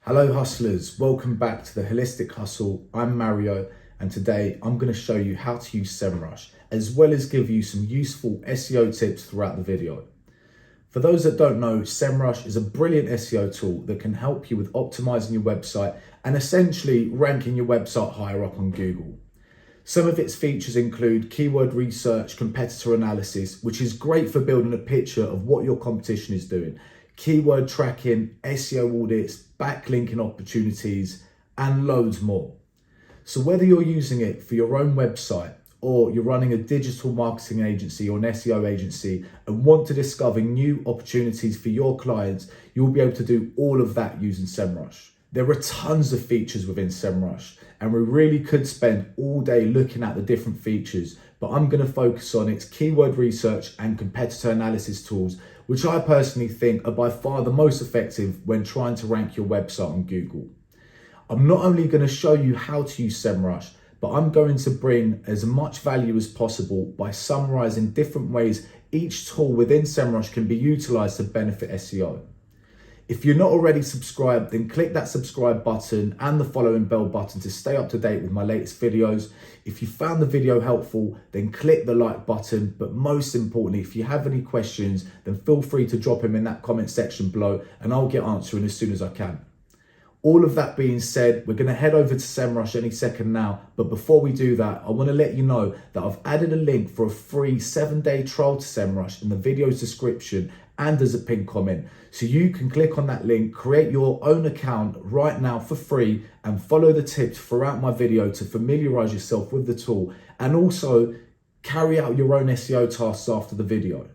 Hello hustlers, welcome back to the Holistic Hustle. I'm Mario and today I'm going to show you how to use SEMRush as well as give you some useful SEO tips throughout the video. For those that don't know, SEMRush is a brilliant SEO tool that can help you with optimizing your website and essentially ranking your website higher up on Google. Some of its features include keyword research, competitor analysis, which is great for building a picture of what your competition is doing, keyword tracking, SEO audits, backlinking opportunities, and loads more. So whether you're using it for your own website or you're running a digital marketing agency or an SEO agency and want to discover new opportunities for your clients, you'll be able to do all of that using SEMRush. There are tons of features within SEMRush, and we really could spend all day looking at the different features, but I'm going to focus on its keyword research and competitor analysis tools, which I personally think are by far the most effective when trying to rank your website on Google. I'm not only going to show you how to use SEMRush, but I'm going to bring as much value as possible by summarizing different ways each tool within SEMRush can be utilized to benefit SEO. If you're not already subscribed, then click that subscribe button and the following bell button to stay up to date with my latest videos. If you found the video helpful, then click the like button. But most importantly, if you have any questions, then feel free to drop them in that comment section below and I'll get answering as soon as I can. All of that being said, we're going to head over to SEMRush any second now. But before we do that, I want to let you know that I've added a link for a free 7-day trial to SEMRush in the video's description and as a pinned comment. So you can click on that link, create your own account right now for free and follow the tips throughout my video to familiarize yourself with the tool and also carry out your own SEO tasks after the video.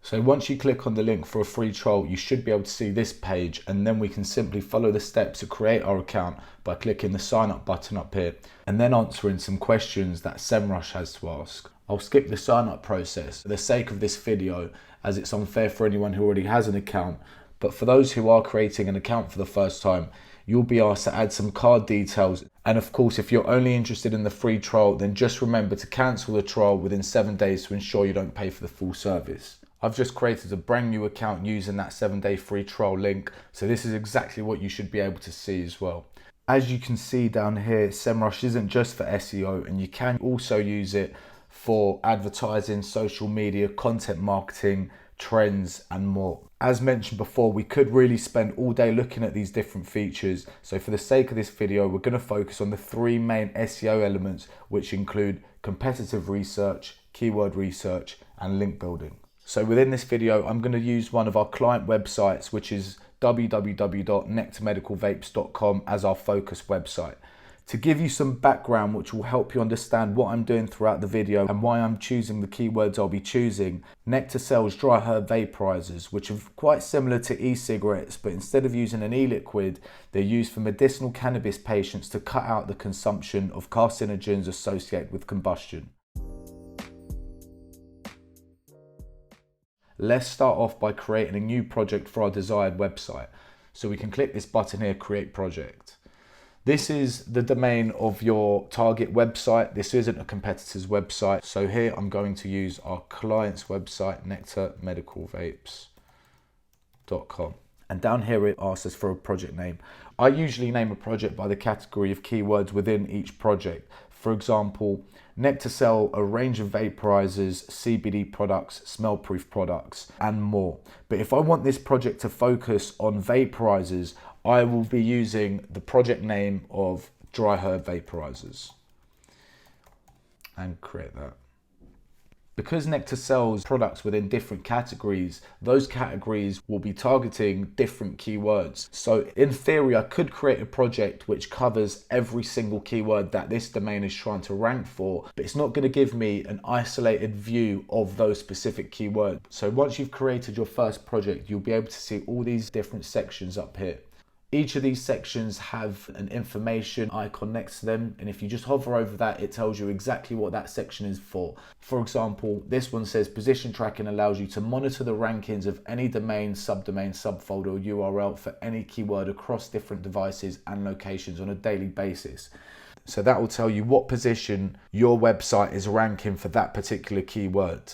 So once you click on the link for a free trial, you should be able to see this page, and then we can simply follow the steps to create our account by clicking the sign up button up here and then answering some questions that SEMRush has to ask. I'll skip the sign up process for the sake of this video as it's unfair for anyone who already has an account, but for those who are creating an account for the first time, you'll be asked to add some card details. And of course, if you're only interested in the free trial, then just remember to cancel the trial within 7 days to ensure you don't pay for the full service. I've just created a brand new account using that 7-day free trial link. So this is exactly what you should be able to see as well. As you can see down here, SEMRush isn't just for SEO, and you can also use it for advertising, social media, content marketing, trends, and more. As mentioned before, we could really spend all day looking at these different features. So for the sake of this video, we're going to focus on the 3 main SEO elements, which include competitive research, keyword research, and link building. So within this video, I'm going to use one of our client websites, which is www.nectarmedicalvapes.com as our focus website. To give you some background, which will help you understand what I'm doing throughout the video and why I'm choosing the keywords I'll be choosing, Nectar sells dry herb vaporizers, which are quite similar to e-cigarettes, but instead of using an e-liquid, they're used for medicinal cannabis patients to cut out the consumption of carcinogens associated with combustion. Let's start off by creating a new project for our desired website. So we can click this button here, create project. This is the domain of your target website. This isn't a competitor's website. So here I'm going to use our client's website, nectarmedicalvapes.com. And down here it asks us for a project name. I usually name a project by the category of keywords within each project. For example, Nectar sell a range of vaporizers, CBD products, smell-proof products, and more. But if I want this project to focus on vaporizers, I will be using the project name of dry herb vaporizers and create that. Because Nectar sells products within different categories, those categories will be targeting different keywords. So in theory, I could create a project which covers every single keyword that this domain is trying to rank for, but it's not going to give me an isolated view of those specific keywords. So once you've created your first project, you'll be able to see all these different sections up here. Each of these sections have an information icon next to them, and if you just hover over that, it tells you exactly what that section is for. For example, this one says position tracking allows you to monitor the rankings of any domain, subdomain, subfolder, or URL for any keyword across different devices and locations on a daily basis. So that will tell you what position your website is ranking for that particular keyword.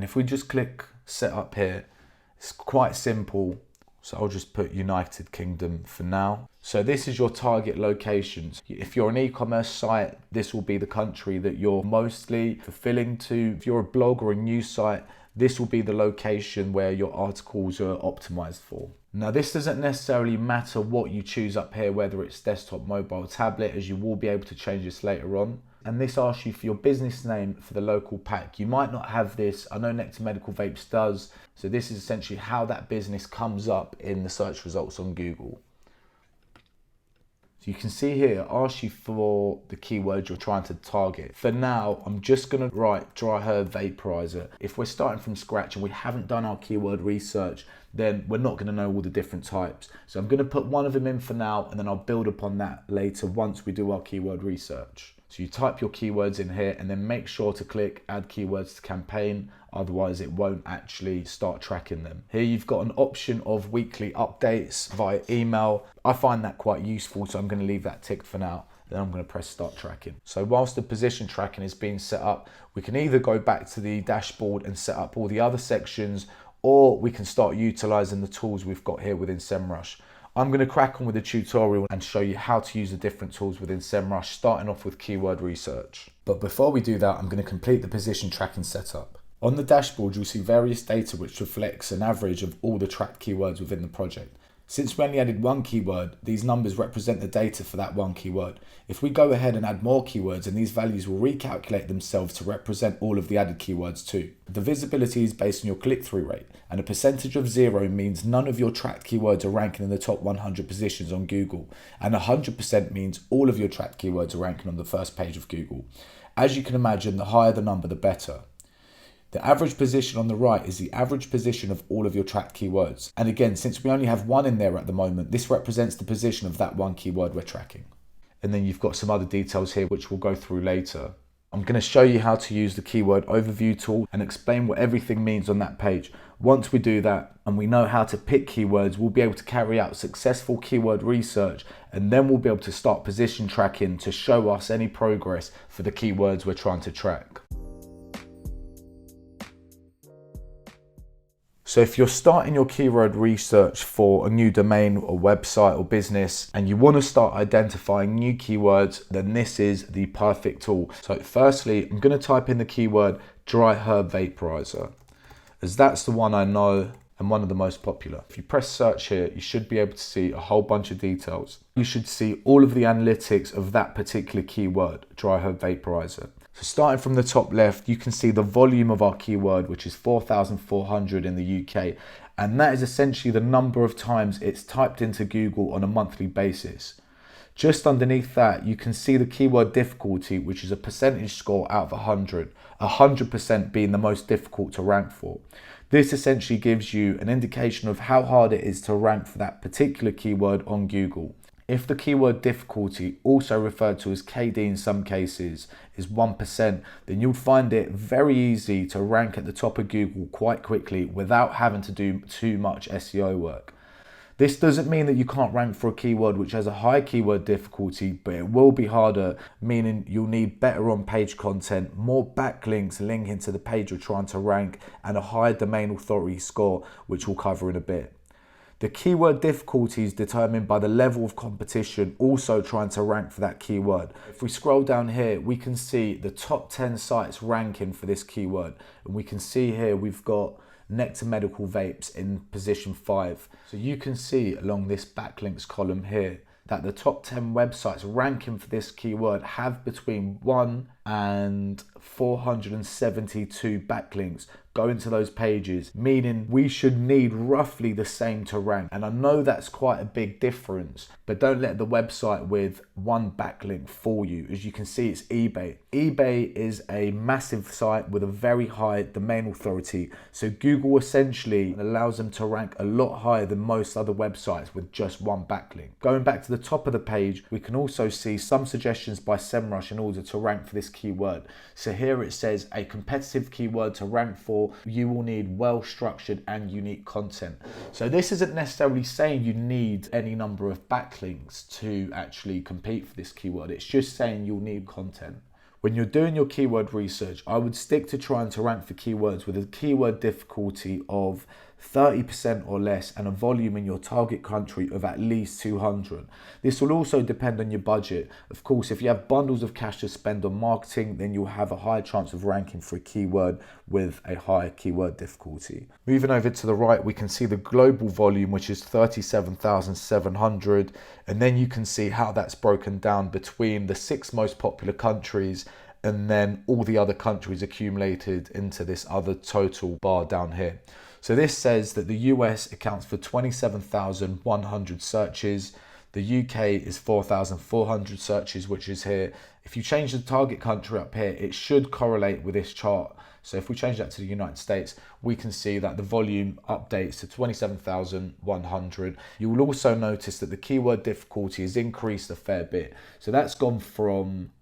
And if we just click set up here, it's quite simple. So I'll just put United Kingdom for now. So this is your target locations. If you're an e-commerce site, this will be the country that you're mostly fulfilling to. If you're a blog or a news site, this will be the location where your articles are optimized for. Now, this doesn't necessarily matter what you choose up here, whether it's desktop, mobile, tablet, as you will be able to change this later on. And this asks you for your business name for the local pack. You might not have this. I know Nectar Medical Vapes does. So this is essentially how that business comes up in the search results on Google. So you can see here, it asks you for the keyword you're trying to target. For now, I'm just gonna write dry herb vaporizer. If we're starting from scratch and we haven't done our keyword research, then we're not gonna know all the different types. So I'm gonna put one of them in for now, and then I'll build upon that later once we do our keyword research. So you type your keywords in here and then make sure to click add keywords to campaign, otherwise it won't actually start tracking them. Here you've got an option of weekly updates via email. I find that quite useful, so I'm going to leave that ticked for now. Then I'm going to press start tracking. So whilst the position tracking is being set up, we can either go back to the dashboard and set up all the other sections, or we can start utilizing the tools we've got here within SEMRush. I'm going to crack on with the tutorial and show you how to use the different tools within SEMRush, starting off with keyword research. But before we do that, I'm going to complete the position tracking setup. On the dashboard, you'll see various data which reflects an average of all the tracked keywords within the project. Since we only added one keyword, these numbers represent the data for that one keyword. If we go ahead and add more keywords, and these values will recalculate themselves to represent all of the added keywords too. The visibility is based on your click-through rate, and a percentage of 0 means none of your tracked keywords are ranking in the top 100 positions on Google, and 100% means all of your tracked keywords are ranking on the first page of Google. As you can imagine, the higher the number, the better. The average position on the right is the average position of all of your tracked keywords. And again, since we only have one in there at the moment, this represents the position of that one keyword we're tracking. And then you've got some other details here which we'll go through later. I'm going to show you how to use the keyword overview tool and explain what everything means on that page. Once we do that and we know how to pick keywords, we'll be able to carry out successful keyword research, and then we'll be able to start position tracking to show us any progress for the keywords we're trying to track. So if you're starting your keyword research for a new domain or website or business and you want to start identifying new keywords, then this is the perfect tool. So firstly, I'm going to type in the keyword dry herb vaporizer, as that's the one I know and one of the most popular. If you press search here, you should be able to see a whole bunch of details. You should see all of the analytics of that particular keyword, dry herb vaporizer. So starting from the top left, you can see the volume of our keyword, which is 4,400 in the UK. And that is essentially the number of times it's typed into Google on a monthly basis. Just underneath that, you can see the keyword difficulty, which is a percentage score out of 100, 100% being the most difficult to rank for. This essentially gives you an indication of how hard it is to rank for that particular keyword on Google. If the keyword difficulty, also referred to as KD in some cases, is 1%, then you'll find it very easy to rank at the top of Google quite quickly without having to do too much SEO work. This doesn't mean that you can't rank for a keyword which has a high keyword difficulty, but it will be harder, meaning you'll need better on-page content, more backlinks linking to the page you're trying to rank, and a higher domain authority score, which we'll cover in a bit. The keyword difficulty is determined by the level of competition also trying to rank for that keyword. If we scroll down here, we can see the top 10 sites ranking for this keyword. And we can see here we've got Nectar Medical Vapes in position 5. So you can see along this backlinks column here that the top 10 websites ranking for this keyword have between 1 and 472 backlinks going to those pages, meaning we should need roughly the same to rank. And I know that's quite a big difference, but don't let the website with one backlink fool you. As you can see, it's eBay. eBay is a massive site with a very high domain authority, so Google essentially allows them to rank a lot higher than most other websites with just one backlink. Going back to the top of the page, we can also see some suggestions by SEMRush in order to rank for this keyword. So here it says a competitive keyword to rank for, you will need well-structured and unique content. So this isn't necessarily saying you need any number of backlinks to actually compete for this keyword. It's just saying you'll need content, When you're doing your keyword research, I would stick to trying to rank for keywords with a keyword difficulty of 30% or less and a volume in your target country of at least 200. This will also depend on your budget. Of course, if you have bundles of cash to spend on marketing, then you'll have a higher chance of ranking for a keyword with a higher keyword difficulty. Moving over to the right, we can see the global volume, which is 37,700. And then you can see how that's broken down between the 6 most popular countries and then all the other countries accumulated into this other total bar down here. So this says that the US accounts for 27,100 searches. The UK is 4,400 searches, which is here. If you change the target country up here, it should correlate with this chart. So if we change that to the United States, we can see that the volume updates to 27,100. You will also notice that the keyword difficulty has increased a fair bit. So that's gone from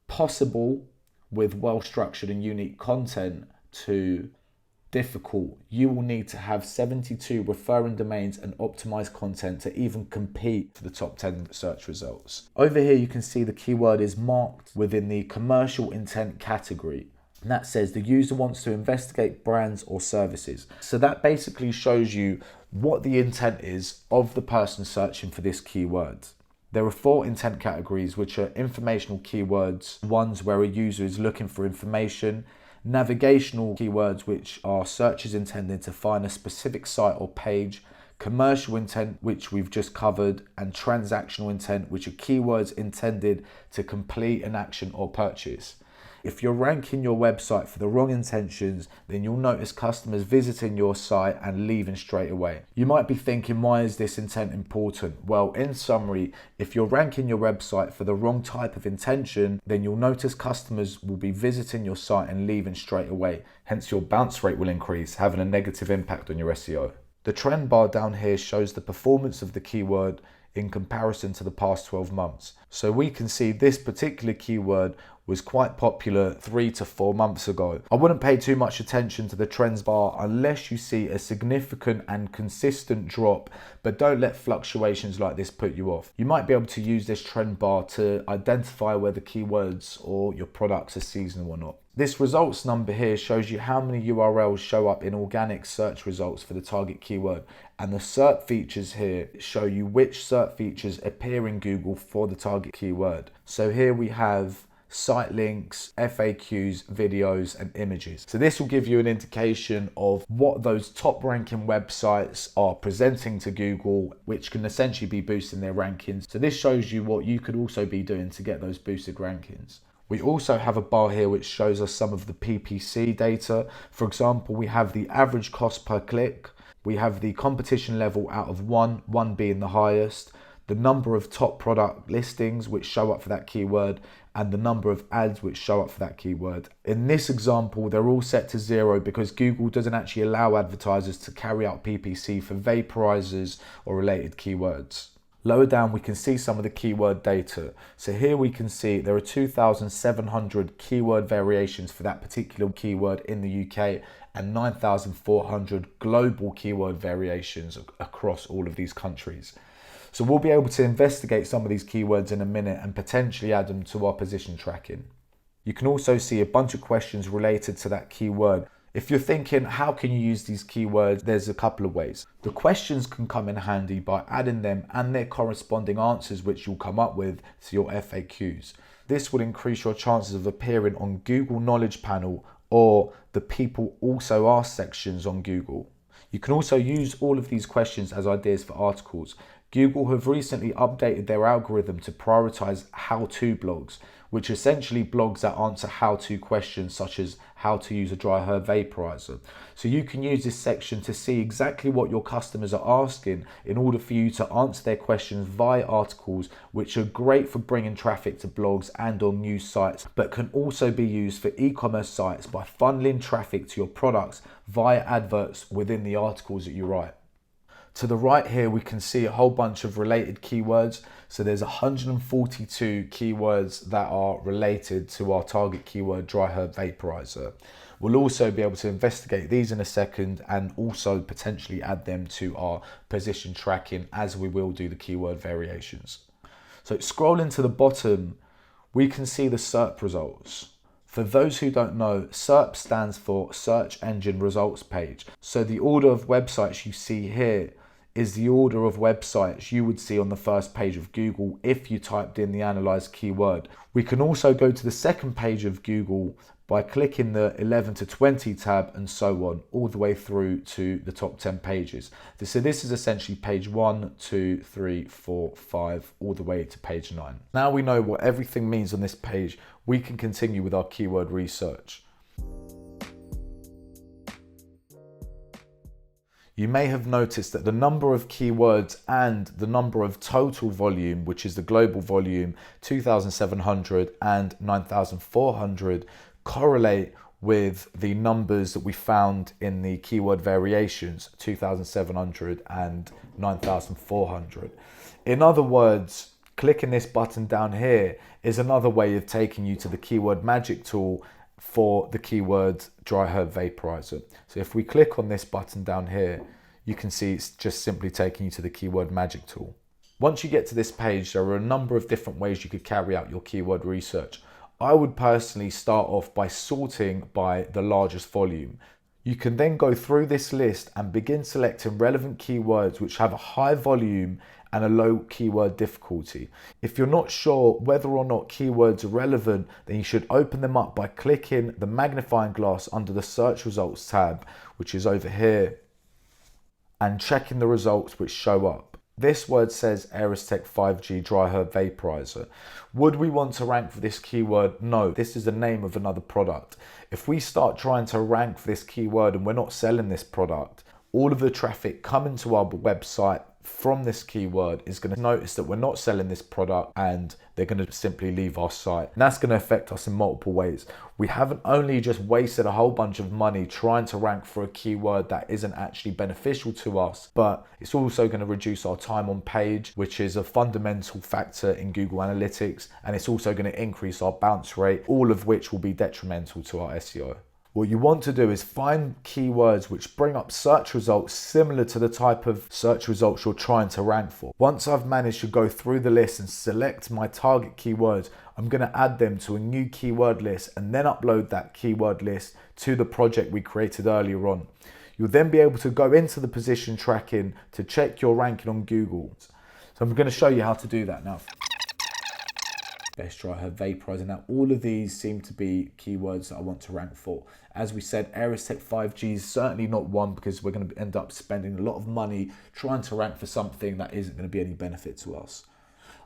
possible with well-structured and unique content to difficult. You will need to have 72 referring domains and optimized content to even compete for the top 10 search results. Over here, you can see the keyword is marked within the commercial intent category. And that says the user wants to investigate brands or services. So that basically shows you what the intent is of the person searching for this keyword. There are 4 intent categories, which are informational keywords, ones where a user is looking for information, navigational keywords, which are searches intended to find a specific site or page, commercial intent, which we've just covered, and transactional intent, which are keywords intended to complete an action or purchase. If you're ranking your website for the wrong intentions, then you'll notice customers visiting your site and leaving straight away. You might be thinking, why is this intent important? Well, in summary, if you're ranking your website for the wrong type of intention, then you'll notice customers will be visiting your site and leaving straight away. Hence, your bounce rate will increase, having a negative impact on your SEO. The trend bar down here shows the performance of the keyword in comparison to the past 12 months. So we can see this particular keyword was quite popular 3 to 4 months ago. I wouldn't pay too much attention to the trends bar unless you see a significant and consistent drop, but don't let fluctuations like this put you off. You might be able to use this trend bar to identify whether keywords or your products are seasonal or not. This results number here shows you how many URLs show up in organic search results for the target keyword. And the SERP features here show you which SERP features appear in Google for the target keyword. So here we have site links, FAQs, videos, and images. So this will give you an indication of what those top ranking websites are presenting to Google, which can essentially be boosting their rankings. So this shows you what you could also be doing to get those boosted rankings. We also have a bar here which shows us some of the PPC data. For example, we have the average cost per click. We have the competition level out of 1, 1 being the highest, the number of top product listings which show up for that keyword, and the number of ads which show up for that keyword. In this example, they're all set to 0 because Google doesn't actually allow advertisers to carry out PPC for vaporizers or related keywords. Lower down, we can see some of the keyword data. So here we can see there are 2,700 keyword variations for that particular keyword in the UK and 9,400 global keyword variations across all of these countries. So we'll be able to investigate some of these keywords in a minute and potentially add them to our position tracking. You can also see a bunch of questions related to that keyword. If you're thinking, how can you use these keywords? There's a couple of ways. The questions can come in handy by adding them and their corresponding answers which you'll come up with to your FAQs. This will increase your chances of appearing on Google Knowledge Panel or the People Also Ask sections on Google. You can also use all of these questions as ideas for articles. Google have recently updated their algorithm to prioritize how-to blogs, which are essentially blogs that answer how-to questions such as how to use a dry herb vaporizer. So you can use this section to see exactly what your customers are asking in order for you to answer their questions via articles, which are great for bringing traffic to blogs and on news sites, but can also be used for e-commerce sites by funneling traffic to your products via adverts within the articles that you write. To the right here, we can see a whole bunch of related keywords. So there's 142 keywords that are related to our target keyword, dry herb vaporizer. We'll also be able to investigate these in a second and also potentially add them to our position tracking as we will do the keyword variations. So scrolling to the bottom, we can see the SERP results. For those who don't know, SERP stands for Search Engine Results Page. So the order of websites you see here is the order of websites you would see on the first page of Google if you typed in the analyzed keyword. We can also go to the second page of Google by clicking the 11 to 20 tab and so on, all the way through to the top 10 pages. So this is essentially page 1, 2, 3, 4, 5, all the way to page 9. Now we know what everything means on this page, we can continue with our keyword research. You may have noticed that the number of keywords and the number of total volume, which is the global volume, 2,700 and 9,400, correlate with the numbers that we found in the keyword variations, 2,700 and 9,400. In other words, clicking this button down here is another way of taking you to the keyword magic tool for the keyword dry herb vaporizer. So if we click on this button down here, you can see it's just simply taking you to the keyword magic tool. Once you get to this page, there are a number of different ways you could carry out your keyword research. I would personally start off by sorting by the largest volume. You can then go through this list and begin selecting relevant keywords which have a high volume and a low keyword difficulty. If you're not sure whether or not keywords are relevant, then you should open them up by clicking the magnifying glass under the search results tab, which is over here, and checking the results which show up. This word says Aerostech 5G dry herb vaporizer. Would we want to rank for this keyword? No, this is the name of another product. If we start trying to rank for this keyword and we're not selling this product, all of the traffic coming to our website from this keyword is going to notice that we're not selling this product and they're going to simply leave our site. And that's going to affect us in multiple ways. We haven't only just wasted a whole bunch of money trying to rank for a keyword that isn't actually beneficial to us, but it's also going to reduce our time on page, which is a fundamental factor in Google Analytics, and it's also going to increase our bounce rate, all of which will be detrimental to our SEO. What you want to do is find keywords which bring up search results similar to the type of search results you're trying to rank for. Once I've managed to go through the list and select my target keywords, I'm going to add them to a new keyword list and then upload that keyword list to the project we created earlier on. You'll then be able to go into the position tracking to check your ranking on Google. So I'm going to show you how to do that now. Best dry herb vaporizer. Now all of these seem to be keywords that I want to rank for. As we said, Aerostech 5G is certainly not one, because we're going to end up spending a lot of money trying to rank for something that isn't going to be any benefit to us.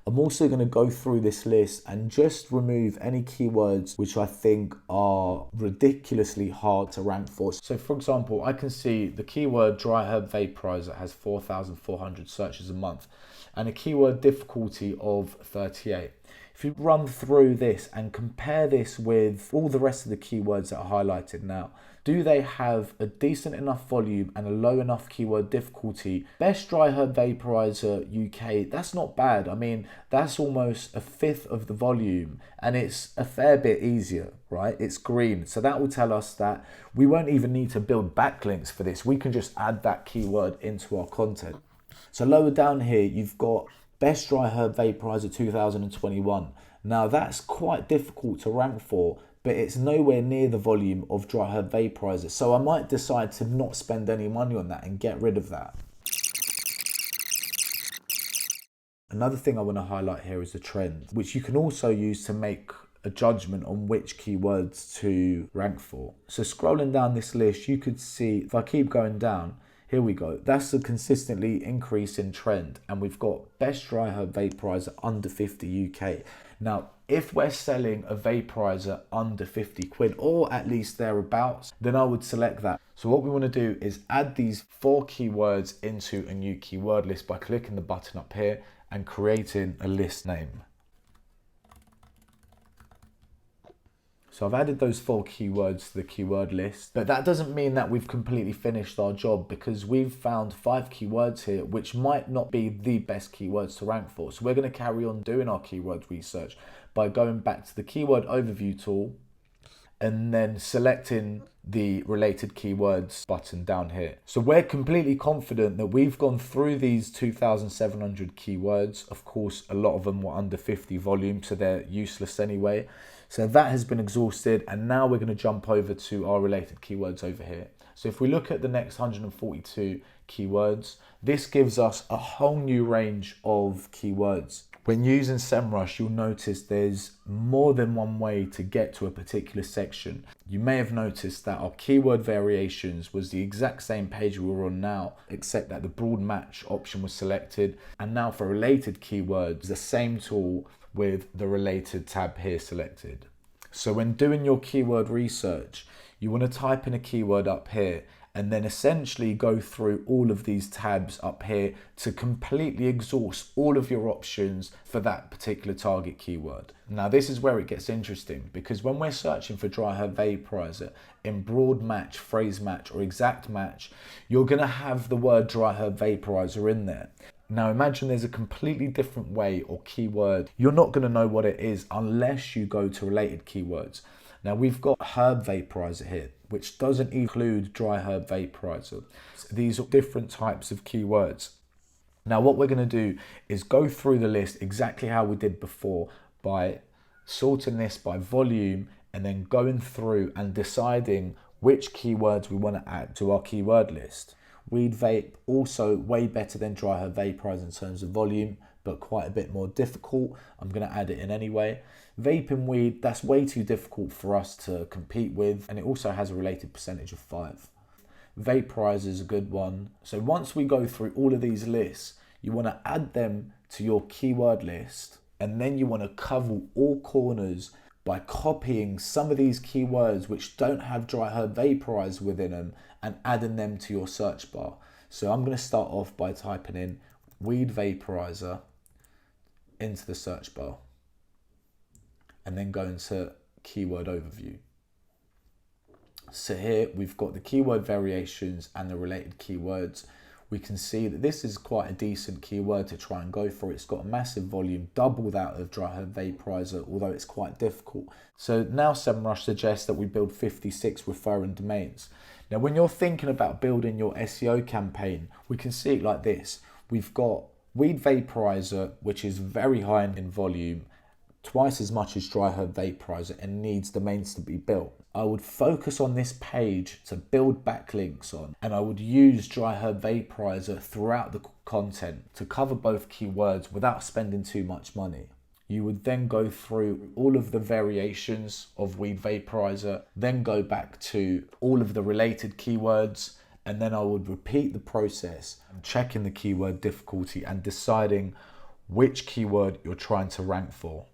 I'm also going to go through this list and just remove any keywords which I think are ridiculously hard to rank for. So for example, I can see the keyword dry herb vaporizer has 4,400 searches a month and a keyword difficulty of 38. If you run through this and compare this with all the rest of the keywords that are highlighted now, do they have a decent enough volume and a low enough keyword difficulty? Best dry herb vaporizer UK, that's not bad. I mean, that's almost a fifth of the volume and it's a fair bit easier, right? It's green. So that will tell us that we won't even need to build backlinks for this. We can just add that keyword into our content. So lower down here, you've got Best Dry Herb Vaporizer 2021. Now that's quite difficult to rank for, but it's nowhere near the volume of Dry Herb Vaporizer. So I might decide to not spend any money on that and get rid of that. Another thing I want to highlight here is the trend, which you can also use to make a judgment on which keywords to rank for. So scrolling down this list, you could see, if I keep going down, here we go. That's a consistently increasing trend. And we've got Best Dry Herb Vaporizer under 50 UK. Now, if we're selling a vaporizer under 50 quid, or at least thereabouts, then I would select that. So what we want to do is add these 4 keywords into a new keyword list by clicking the button up here and creating a list name. So I've added those 4 keywords to the keyword list, but that doesn't mean that we've completely finished our job, because we've found 5 keywords here which might not be the best keywords to rank for. So we're going to carry on doing our keyword research by going back to the keyword overview tool and then selecting the related keywords button down here. So we're completely confident that we've gone through these 2,700 keywords. Of course, a lot of them were under 50 volume, so they're useless anyway. So that has been exhausted, and now we're going to jump over to our related keywords over here. So if we look at the next 142 keywords, this gives us a whole new range of keywords. When using SEMRush, you'll notice there's more than one way to get to a particular section. You may have noticed that our keyword variations was the exact same page we were on now, except that the broad match option was selected. And now for related keywords, the same tool with the related tab here selected. So when doing your keyword research, you want to type in a keyword up here and then essentially go through all of these tabs up here to completely exhaust all of your options for that particular target keyword. Now this is where it gets interesting, because when we're searching for dry herb vaporizer in broad match, phrase match or exact match, you're going to have the word dry herb vaporizer in there. Now imagine there's a completely different way or keyword. You're not going to know what it is unless you go to related keywords. Now we've got herb vaporizer here, which doesn't include dry herb vaporizer. These are different types of keywords. Now what we're going to do is go through the list exactly how we did before by sorting this by volume and then going through and deciding which keywords we want to add to our keyword list. Weed vape, also way better than dry herb vaporizer in terms of volume, but quite a bit more difficult. I'm going to add it in anyway. Vaping weed, that's way too difficult for us to compete with, and it also has a related percentage of 5. Vaporizer is a good one. So once we go through all of these lists, you want to add them to your keyword list, and then you want to cover all corners by copying some of these keywords which don't have dry herb vaporizer within them and adding them to your search bar. So I'm going to start off by typing in weed vaporizer into the search bar and then go into keyword overview. So here we've got the keyword variations and the related keywords. We can see that this is quite a decent keyword to try and go for. It's got a massive volume, double that of dry herb vaporizer, although it's quite difficult. So now SEMRush suggests that we build 56 referring domains. Now when you're thinking about building your SEO campaign, we can see it like this. We've got weed vaporizer, which is very high in volume, twice as much as dry herb vaporizer, and needs domains to be built. I would focus on this page to build backlinks on, and I would use dry herb vaporizer throughout the content to cover both keywords without spending too much money. You would then go through all of the variations of weed vaporizer, then go back to all of the related keywords, and then I would repeat the process, checking the keyword difficulty and deciding which keyword you're trying to rank for.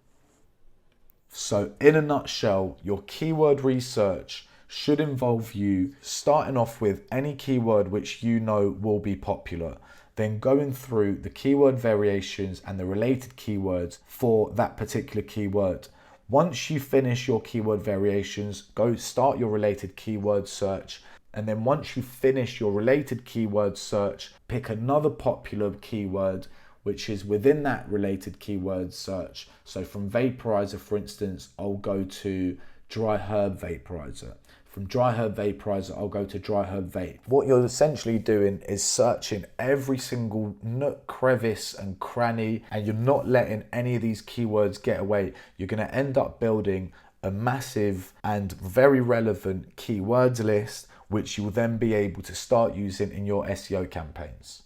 So in a nutshell, your keyword research should involve you starting off with any keyword which you know will be popular, then going through the keyword variations and the related keywords for that particular keyword. Once you finish your keyword variations, go start your related keyword search. And then once you finish your related keyword search, pick another popular keyword which is within that related keyword search. So from vaporizer, for instance, I'll go to dry herb vaporizer. From dry herb vaporizer, I'll go to dry herb vape. What you're essentially doing is searching every single nook, crevice and cranny, and you're not letting any of these keywords get away. You're going to end up building a massive and very relevant keywords list, which you will then be able to start using in your SEO campaigns.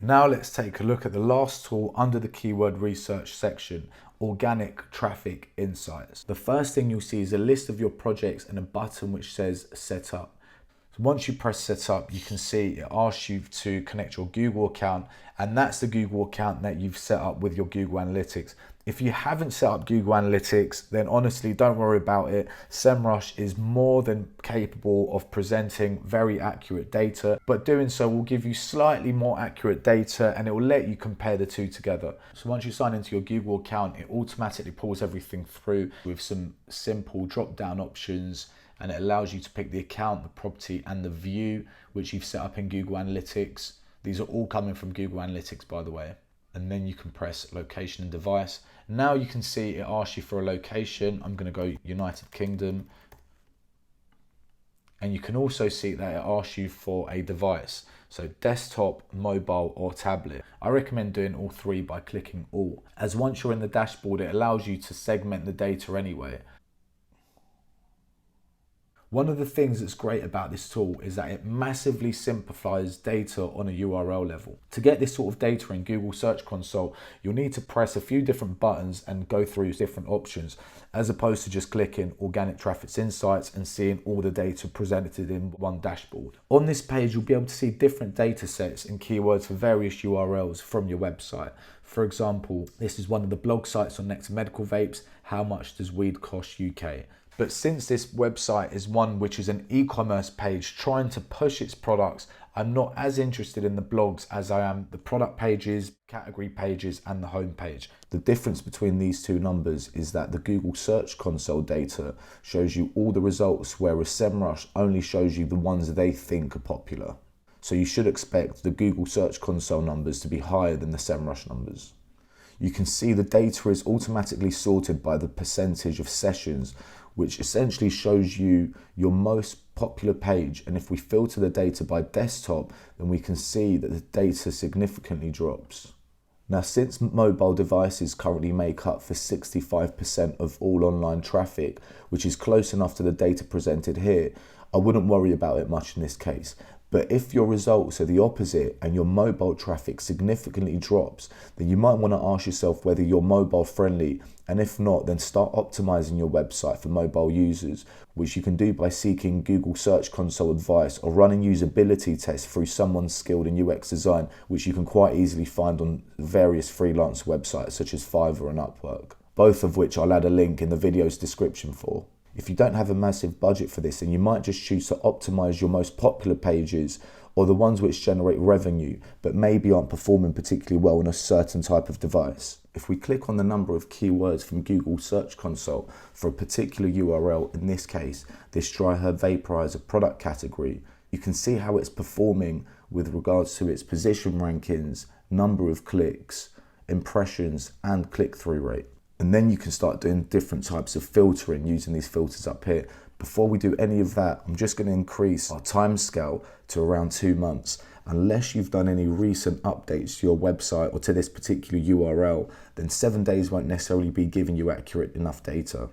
Now let's take a look at the last tool under the keyword research section, Organic Traffic Insights. The first thing you'll see is a list of your projects and a button which says Set Up. So once you press Set Up, you can see it asks you to connect your Google account, and that's the Google account that you've set up with your Google Analytics. If you haven't set up Google Analytics, then honestly, don't worry about it. SEMRush is more than capable of presenting very accurate data, but doing so will give you slightly more accurate data and it will let you compare the two together. So once you sign into your Google account, it automatically pulls everything through with some simple drop-down options, and it allows you to pick the account, the property, and the view which you've set up in Google Analytics. These are all coming from Google Analytics, by the way. and then you can press location and device. Now you can see it asks you for a location. I'm going to go United Kingdom. And you can also see that it asks you for a device. So desktop, mobile or tablet. I recommend doing all three by clicking all, as once you're in the dashboard, it allows you to segment the data anyway. One of the things that's great about this tool is that it massively simplifies data on a URL level. To get this sort of data in Google Search Console, you'll need to press a few different buttons and go through different options, as opposed to just clicking Organic Traffic Insights and seeing all the data presented in one dashboard. On this page, you'll be able to see different data sets and keywords for various URLs from your website. For example, this is one of the blog sites on Next Medical Vapes, How Much Does Weed Cost UK? But since this website is one which is an e-commerce page trying to push its products, I'm not as interested in the blogs as I am the product pages, category pages, and the home page. The difference between these two numbers is that the Google Search Console data shows you all the results, whereas SEMRush only shows you the ones they think are popular. So you should expect the Google Search Console numbers to be higher than the SEMRush numbers. You can see the data is automatically sorted by the percentage of sessions, which essentially shows you your most popular page. And if we filter the data by desktop, then we can see that the data significantly drops. Now, since mobile devices currently make up for 65% of all online traffic, which is close enough to the data presented here, I wouldn't worry about it much in this case. But if your results are the opposite and your mobile traffic significantly drops, then you might want to ask yourself whether you're mobile friendly, and if not, then start optimizing your website for mobile users, which you can do by seeking Google Search Console advice or running usability tests through someone skilled in UX design, which you can quite easily find on various freelance websites such as Fiverr and Upwork, both of which I'll add a link in the video's description for. If you don't have a massive budget for this, then you might just choose to optimize your most popular pages or the ones which generate revenue but maybe aren't performing particularly well on a certain type of device. If we click on the number of keywords from Google Search Console for a particular URL, in this case, this dry herb vaporizer product category, you can see how it's performing with regards to its position rankings, number of clicks, impressions, and click-through rate. And then you can start doing different types of filtering using these filters up here. Before we do any of that, I'm just going to increase our time scale to around 2 months. Unless you've done any recent updates to your website or to this particular URL, then 7 days won't necessarily be giving you accurate enough data.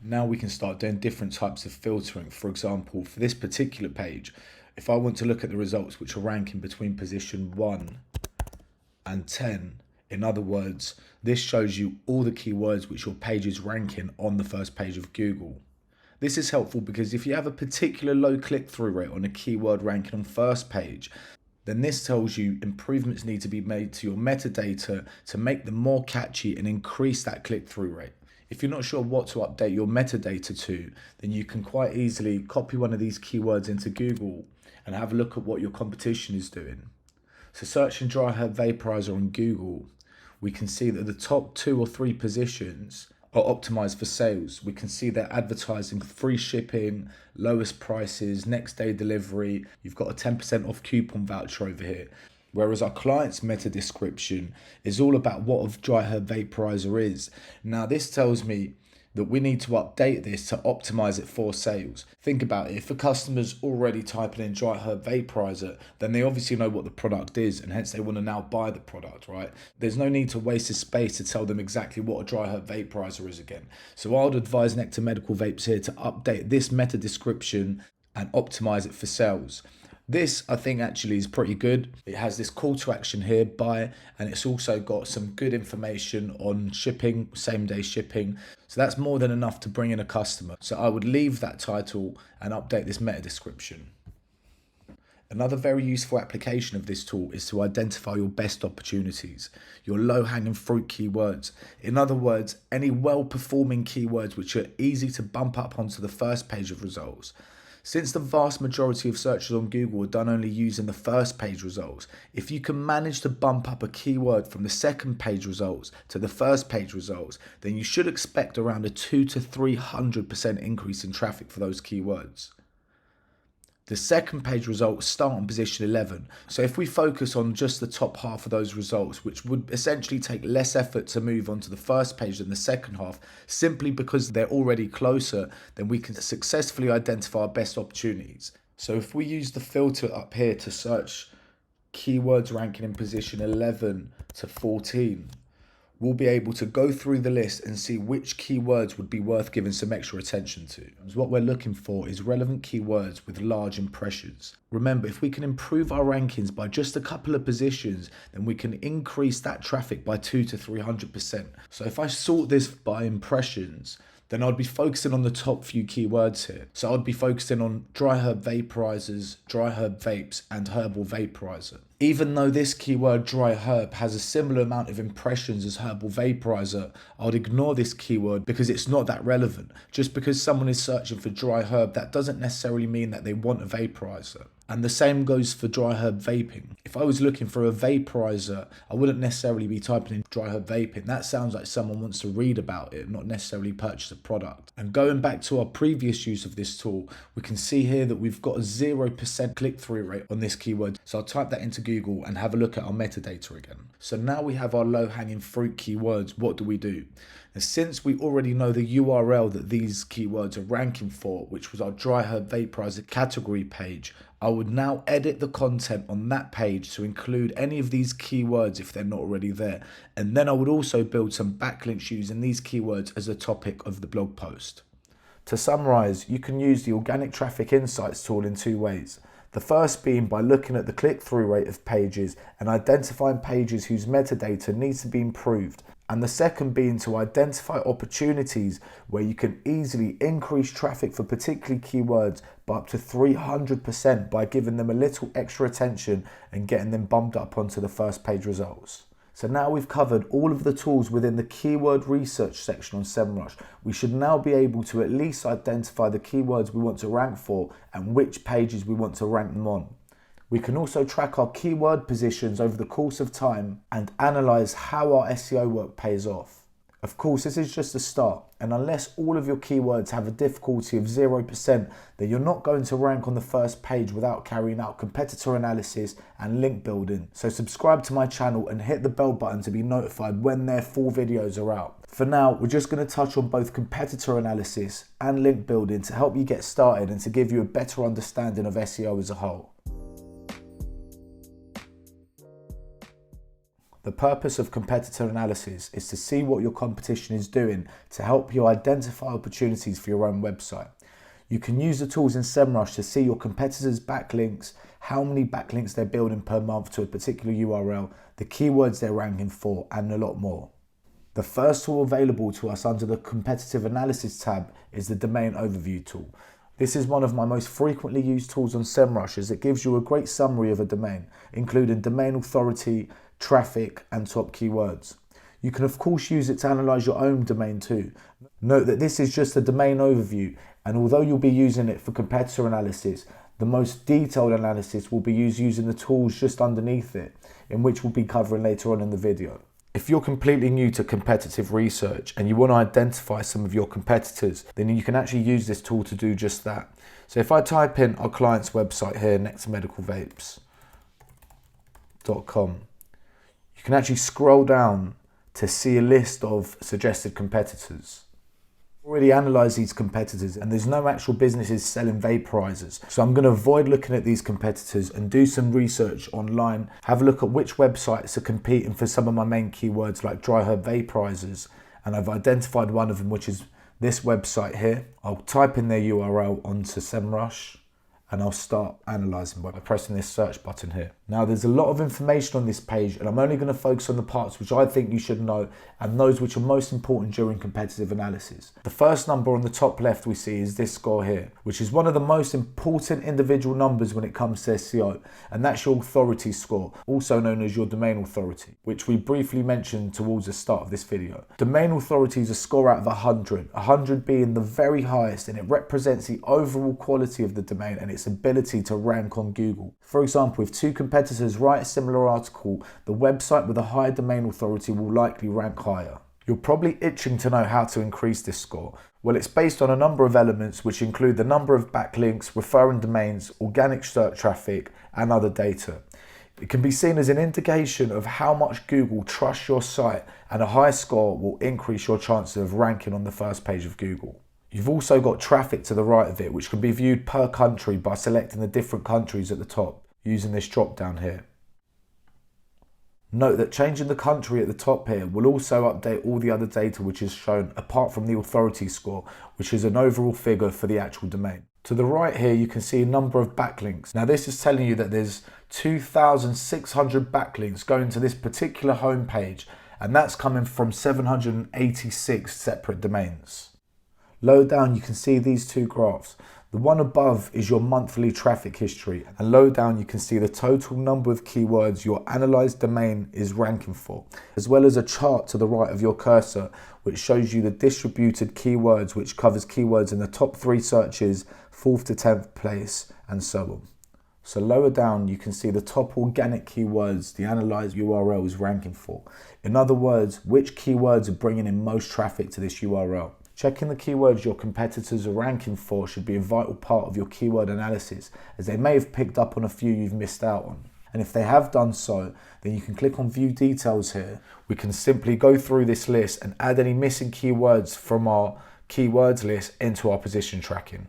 Now we can start doing different types of filtering. For example, for this particular page, if I want to look at the results which are ranking between position 1 and 10, in other words, this shows you all the keywords which your page is ranking on the first page of Google. This is helpful because if you have a particular low click-through rate on a keyword ranking on first page, then this tells you improvements need to be made to your metadata to make them more catchy and increase that click-through rate. If you're not sure what to update your metadata to, then you can quite easily copy one of these keywords into Google and have a look at what your competition is doing. So searching dry herb vaporizer on Google, we can see that the top 2 or 3 positions are optimized for sales. We can see they're advertising free shipping, lowest prices, next day delivery. You've got a 10% off coupon voucher over here. Whereas our client's meta description is all about what a dry herb vaporizer is. Now this tells me that we need to update this to optimize it for sales. Think about it, if a customer's already typing in dry herb vaporizer, then they obviously know what the product is and hence they want to now buy the product, right? There's no need to waste the space to tell them exactly what a dry herb vaporizer is again. So I would advise Nectar Medical Vapes here to update this meta description and optimize it for sales. This, I think, actually is pretty good. It has this call to action here, buy, and it's also got some good information on shipping, same day shipping. So that's more than enough to bring in a customer. So I would leave that title and update this meta description. Another very useful application of this tool is to identify your best opportunities, your low-hanging fruit keywords. In other words, any well-performing keywords which are easy to bump up onto the first page of results. Since the vast majority of searches on Google are done only using the first page results, if you can manage to bump up a keyword from the second page results to the first page results, then you should expect around a 200 to 300% increase in traffic for those keywords. The second page results start on position 11. So if we focus on just the top half of those results, which would essentially take less effort to move onto the first page than the second half, simply because they're already closer, then we can successfully identify our best opportunities. So if we use the filter up here to search keywords ranking in position 11 to 14, we'll be able to go through the list and see which keywords would be worth giving some extra attention to. What we're looking for is relevant keywords with large impressions. Remember, if we can improve our rankings by just a couple of positions, then we can increase that traffic by 200 to 300%. So if I sort this by impressions, then I'd be focusing on the top few keywords here. So I'd be focusing on dry herb vaporizers, dry herb vapes, and herbal vaporizer. Even though this keyword dry herb has a similar amount of impressions as herbal vaporizer, I'd ignore this keyword because it's not that relevant. Just because someone is searching for dry herb, that doesn't necessarily mean that they want a vaporizer. And the same goes for dry herb vaping. If I was looking for a vaporizer, I wouldn't necessarily be typing in dry herb vaping. That sounds like someone wants to read about it, not necessarily purchase a product. And going back to our previous use of this tool, we can see here that we've got a 0% click-through rate on this keyword. So I'll type that into Google and have a look at our metadata again. So now we have our low-hanging fruit keywords. What do? And since we already know the URL that these keywords are ranking for, which was our dry herb vaporizer category page, I would now edit the content on that page to include any of these keywords if they're not already there. And then I would also build some backlinks using these keywords as a topic of the blog post. To summarize, you can use the Organic Traffic Insights tool in two ways. The first being by looking at the click-through rate of pages and identifying pages whose metadata needs to be improved. And the second being to identify opportunities where you can easily increase traffic for particular keywords by up to 300% by giving them a little extra attention and getting them bumped up onto the first page results. So now we've covered all of the tools within the keyword research section on SEMRush. We should now be able to at least identify the keywords we want to rank for and which pages we want to rank them on. We can also track our keyword positions over the course of time and analyze how our SEO work pays off. Of course, this is just a start, and unless all of your keywords have a difficulty of 0%, then you're not going to rank on the first page without carrying out competitor analysis and link building. So subscribe to my channel and hit the bell button to be notified when their full videos are out. For now, we're just going to touch on both competitor analysis and link building to help you get started and to give you a better understanding of SEO as a whole. The purpose of competitor analysis is to see what your competition is doing to help you identify opportunities for your own website. You can use the tools in SEMRush to see your competitors' backlinks, how many backlinks they're building per month to a particular URL, the keywords they're ranking for, and a lot more. The first tool available to us under the competitive analysis tab is the domain overview tool. This is one of my most frequently used tools on SEMRush as it gives you a great summary of a domain, including domain authority, traffic, and top keywords. You can of course use it to analyze your own domain too. Note that this is just a domain overview, and although you'll be using it for competitor analysis, the most detailed analysis will be used using the tools just underneath it, in which we'll be covering later on in the video. If you're completely new to competitive research and you want to identify some of your competitors, then you can actually use this tool to do just that. So if I type in our client's website here next to medicalvapes.com, you can actually scroll down to see a list of suggested competitors. I've already analysed these competitors and there's no actual businesses selling vaporizers. So I'm going to avoid looking at these competitors and do some research online, have a look at which websites are competing for some of my main keywords like dry herb vaporizers. And I've identified one of them, which is this website here. I'll type in their URL onto SEMRush and I'll start analysing by pressing this search button here. Now there's a lot of information on this page and I'm only going to focus on the parts which I think you should know and those which are most important during competitive analysis. The first number on the top left we see is this score here, which is one of the most important individual numbers when it comes to SEO, and that's your authority score, also known as your domain authority, which we briefly mentioned towards the start of this video. Domain authority is a score out of 100, 100 being the very highest, and it represents the overall quality of the domain and its ability to rank on Google. For example, if two competitors write a similar article, the website with a higher domain authority will likely rank higher. You're probably itching to know how to increase this score. Well, it's based on a number of elements which include the number of backlinks, referring domains, organic search traffic, and other data. It can be seen as an indication of how much Google trusts your site, and a high score will increase your chances of ranking on the first page of Google. You've also got traffic to the right of it, which can be viewed per country by selecting the different countries at the top using this drop down here. Note that changing the country at the top here will also update all the other data which is shown apart from the authority score, which is an overall figure for the actual domain. To the right here you can see a number of backlinks. Now this is telling you that there's 2,600 backlinks going to this particular home page, and that's coming from 786 separate domains. Lower down you can see these two graphs. The one above is your monthly traffic history, and low down you can see the total number of keywords your analysed domain is ranking for, as well as a chart to the right of your cursor which shows you the distributed keywords, which covers keywords in the top 3 searches, 4th to 10th place, and so on. So lower down you can see the top organic keywords the analysed URL is ranking for. In other words, which keywords are bringing in most traffic to this URL. Checking the keywords your competitors are ranking for should be a vital part of your keyword analysis, as they may have picked up on a few you've missed out on. And if they have done so, then you can click on View Details here. We can simply go through this list and add any missing keywords from our keywords list into our position tracking.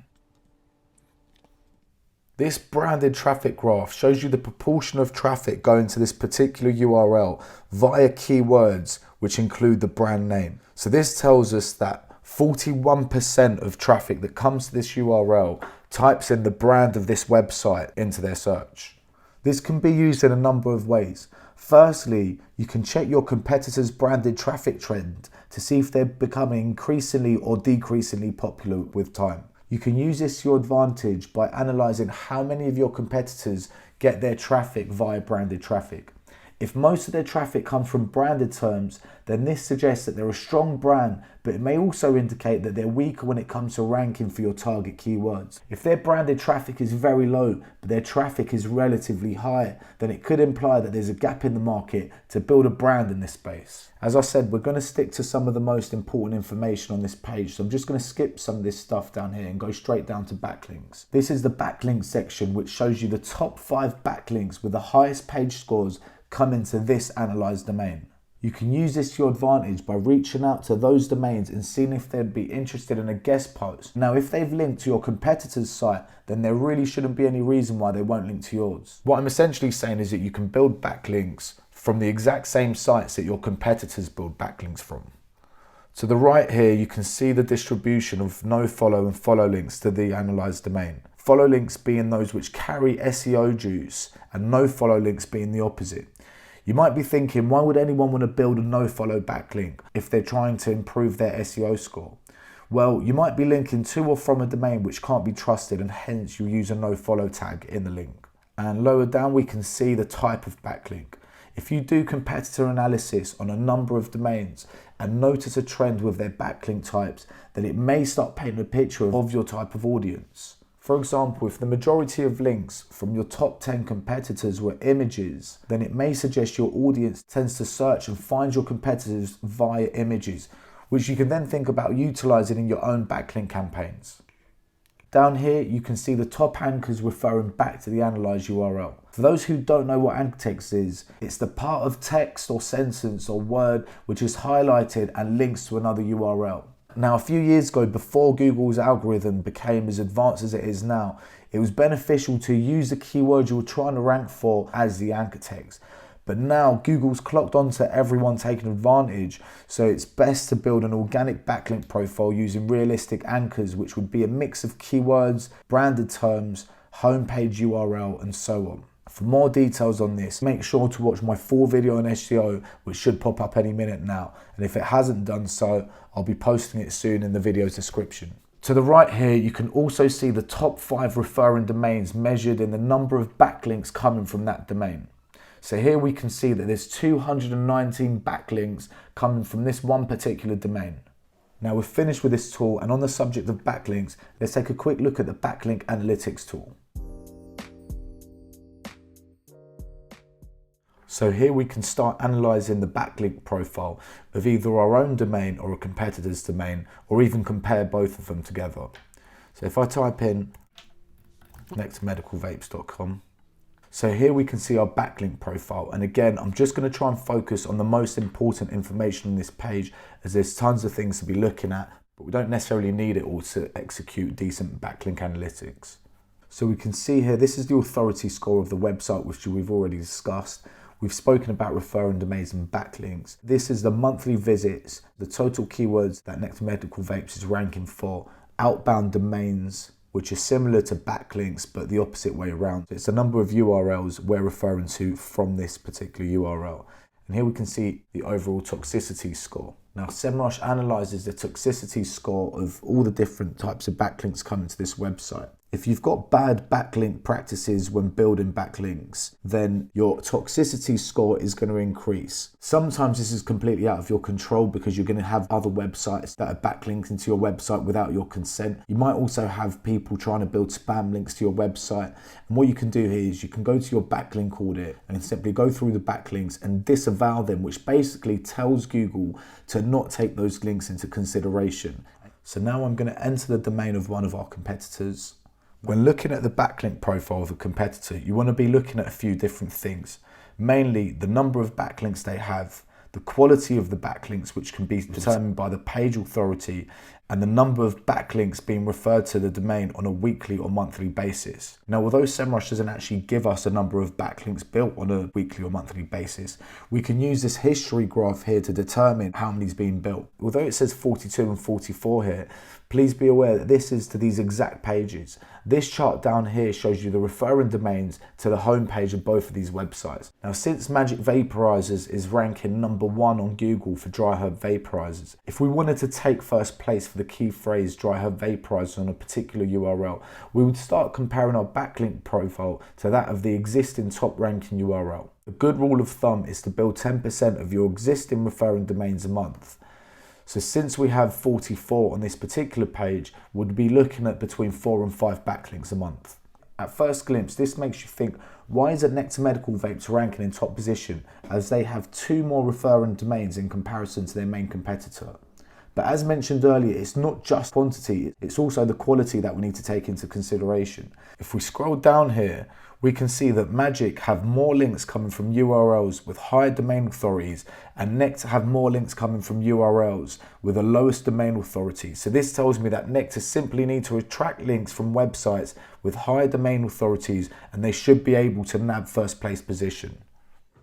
This branded traffic graph shows you the proportion of traffic going to this particular URL via keywords which include the brand name. So this tells us that 41% of traffic that comes to this URL types in the brand of this website into their search. This can be used in a number of ways. Firstly, you can check your competitors' branded traffic trend to see if they're becoming increasingly or decreasingly popular with time. You can use this to your advantage by analysing how many of your competitors get their traffic via branded traffic. If most of their traffic comes from branded terms, then this suggests that they're a strong brand, but it may also indicate that they're weaker when it comes to ranking for your target keywords. If their branded traffic is very low, but their traffic is relatively high, then it could imply that there's a gap in the market to build a brand in this space. As I said, we're going to stick to some of the most important information on this page, so I'm just going to skip some of this stuff down here and go straight down to backlinks. This is the backlink section, which shows you the top 5 backlinks with the highest page scores come into this analysed domain. You can use this to your advantage by reaching out to those domains and seeing if they'd be interested in a guest post. Now, if they've linked to your competitor's site, then there really shouldn't be any reason why they won't link to yours. What I'm essentially saying is that you can build backlinks from the exact same sites that your competitors build backlinks from. To the right here, you can see the distribution of no-follow and follow links to the analysed domain. Follow links being those which carry SEO juice, and no-follow links being the opposite. You might be thinking, why would anyone want to build a no-follow backlink if they're trying to improve their SEO score? Well, you might be linking to or from a domain which can't be trusted, and hence you'll use a no-follow tag in the link. And lower down we can see the type of backlink. If you do competitor analysis on a number of domains and notice a trend with their backlink types, then it may start painting a picture of your type of audience. For example, if the majority of links from your top 10 competitors were images, then it may suggest your audience tends to search and find your competitors via images, which you can then think about utilizing in your own backlink campaigns. Down here, you can see the top anchors referring back to the analyzed URL. For those who don't know what anchor text is, it's the part of text or sentence or word which is highlighted and links to another URL. Now, a few years ago, before Google's algorithm became as advanced as it is now, it was beneficial to use the keyword you were trying to rank for as the anchor text. But now Google's clocked onto everyone taking advantage, so it's best to build an organic backlink profile using realistic anchors, which would be a mix of keywords, branded terms, homepage URL, and so on. For more details on this, make sure to watch my full video on SEO, which should pop up any minute now. And if it hasn't done so, I'll be posting it soon in the video's description. To the right here, you can also see the top 5 referring domains measured in the number of backlinks coming from that domain. So here we can see that there's 219 backlinks coming from this one particular domain. Now we're finished with this tool, and on the subject of backlinks, let's take a quick look at the Backlink Analytics tool. So here we can start analysing the backlink profile of either our own domain or a competitor's domain, or even compare both of them together. So if I type in nectarmedicalvapes.com, so here we can see our backlink profile. And again, I'm just going to try and focus on the most important information on this page, as there's tons of things to be looking at, but we don't necessarily need it all to execute decent backlink analytics. So we can see here, this is the authority score of the website, which we've already discussed. We've spoken about referring domains and backlinks. This is the monthly visits, the total keywords that Nectar Medical Vapes is ranking for, outbound domains, which is similar to backlinks, but the opposite way around. It's the number of URLs we're referring to from this particular URL. And here we can see the overall toxicity score. Now, SEMRush analyzes the toxicity score of all the different types of backlinks coming to this website. If you've got bad backlink practices when building backlinks, then your toxicity score is going to increase. Sometimes this is completely out of your control because you're going to have other websites that are backlinked into your website without your consent. You might also have people trying to build spam links to your website. And what you can do here is you can go to your backlink audit and simply go through the backlinks and disavow them, which basically tells Google to not take those links into consideration. So now I'm going to enter the domain of one of our competitors. When looking at the backlink profile of a competitor, you want to be looking at a few different things. Mainly the number of backlinks they have, the quality of the backlinks, which can be determined by the page authority, and the number of backlinks being referred to the domain on a weekly or monthly basis. Now, although SEMRush doesn't actually give us a number of backlinks built on a weekly or monthly basis, we can use this history graph here to determine how many's been built. Although it says 42 and 44 here, please be aware that this is to these exact pages. This chart down here shows you the referring domains to the home page of both of these websites. Now, since Magic Vaporizers is ranking #1 on Google for dry herb vaporizers, if we wanted to take first place for the key phrase dry herb vaporizer on a particular URL, we would start comparing our backlink profile to that of the existing top ranking URL. A good rule of thumb is to build 10% of your existing referring domains a month. So since we have 44 on this particular page, we'd be looking at between 4 and 5 backlinks a month. At first glimpse, this makes you think, why is Nectar Medical Vapes ranking in top position, as they have 2 more referring domains in comparison to their main competitor? But as mentioned earlier, it's not just quantity, it's also the quality that we need to take into consideration. If we scroll down here, we can see that Magic have more links coming from URLs with higher domain authorities, and Nectar have more links coming from URLs with the lowest domain authority. So this tells me that Nectar simply need to attract links from websites with higher domain authorities, and they should be able to nab first place position.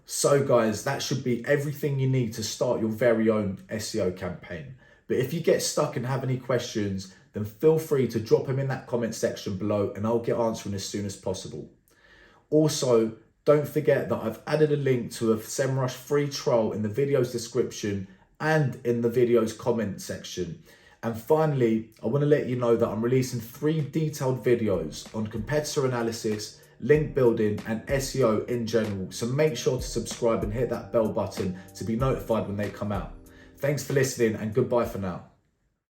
So guys, that should be everything you need to start your very own SEO campaign. But if you get stuck and have any questions, then feel free to drop them in that comment section below and I'll get answering as soon as possible. Also, don't forget that I've added a link to a SEMRush free trial in the video's description and in the video's comment section. And finally, I want to let you know that I'm releasing 3 detailed videos on competitor analysis, link building and SEO in general. So make sure to subscribe and hit that bell button to be notified when they come out. Thanks for listening and goodbye for now.